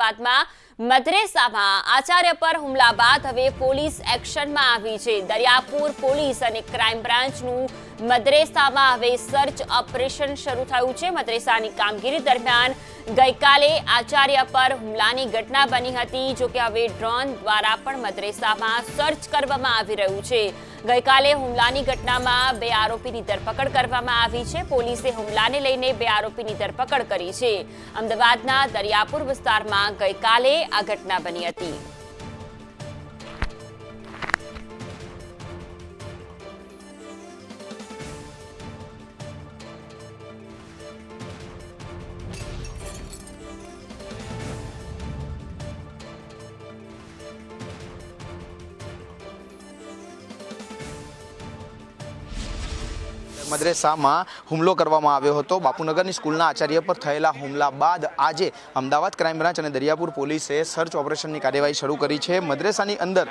અમદાવાદમાં મદ્રેસામાં આચાર્ય પર હુમલા બાદ હવે પોલીસ એક્શનમાં આવી છે। દરિયાપુર પોલીસ અને ક્રાઇમ બ્રાન્ચનું મદ્રેસામાં હવે સર્ચ ઓપરેશન શરૂ થયું છે। મદ્રેસાની કામગીરી દરમિયાન ગઈકાલે આચાર્ય પર હુમલાની ઘટના બની હતી, જો કે હવે ડ્રોન દ્વારા પણ મદ્રેસામાં સર્ચ કરવામાં આવી રહ્યું છે। ગઈકાલે હુમલાની ઘટનામાં 2 આરોપીની ધરપકડ કરવામાં આવી છે। પોલીસે હુમલાને લઈને 2 આરોપીની ધરપકડ કરી છે। અમદાવાદના દરિયાપુર વિસ્તારમાં ગઈકાલે આ ઘટના બની હતી। મદ્રેસામાં હુમલો કરવામાં આવ્યો હતો। બાપુનગરની સ્કૂલના આચાર્ય પર થયેલા હુમલા બાદ આજે અમદાવાદ ક્રાઇમ બ્રાન્ચ અને દરિયાપુર પોલીસે સર્ચ ઓપરેશનની કાર્યવાહી શરૂ કરી છે। મદ્રેસાની અંદર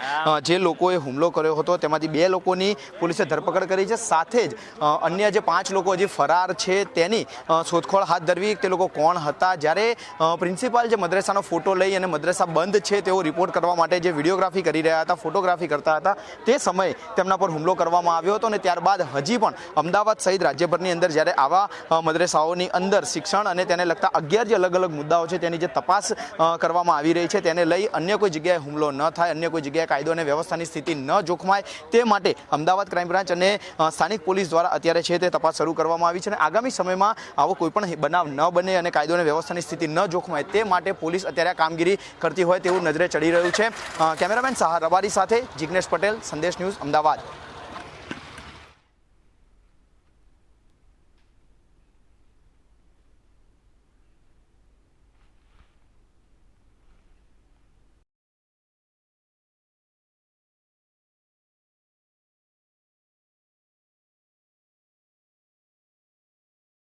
જે લોકોએ હુમલો કર્યો હતો તેમાંથી 2 લોકોની પોલીસે ધરપકડ કરી છે। સાથે જ અન્ય જે 5 લોકો હજી ફરાર છે તેની શોધખોળ હાથ ધરવી, તે લોકો કોણ હતા। જ્યારે પ્રિન્સિપાલ જે મદ્રેસાનો ફોટો લઈ અને મદ્રેસા બંધ છે તેવો રિપોર્ટ કરવા માટે જે વિડીયોગ્રાફી કરી રહ્યા હતા, ફોટોગ્રાફી કરતા હતા, તે સમયે તેમના પર હુમલો કરવામાં આવ્યો હતો। અને ત્યારબાદ હજી પણ અમદાવાદ સહિત રાજ્યભરની અંદર જ્યારે આવા મદ્રેસાઓની અંદર શિક્ષણ અને તેને લગતા 11 જે અલગ અલગ મુદ્દાઓ છે તેની જે તપાસ કરવામાં આવી રહી છે, તેને લઈ અન્ય કોઈ જગ્યાએ હુમલો ન થાય, અન્ય કોઈ જગ્યાએ કાયદો અને વ્યવસ્થાની સ્થિતિ ન જોખમાય, તે માટે અમદાવાદ ક્રાઇમ બ્રાન્ચ અને સ્થાનિક પોલીસ દ્વારા અત્યારે છે તે તપાસ શરૂ કરવામાં આવી છે। અને આગામી સમયમાં આવો કોઈ પણ બનાવ ન બને અને કાયદો અને વ્યવસ્થાની સ્થિતિ ન જોખમાય તે માટે પોલીસ અત્યારે આ કામગીરી કરતી હોય તેવું નજરે ચડી રહ્યું છે। કેમેરામેન સાહા રબારી સાથે જિગ્નેશ પટેલ, સંદેશ ન્યૂઝ, અમદાવાદ।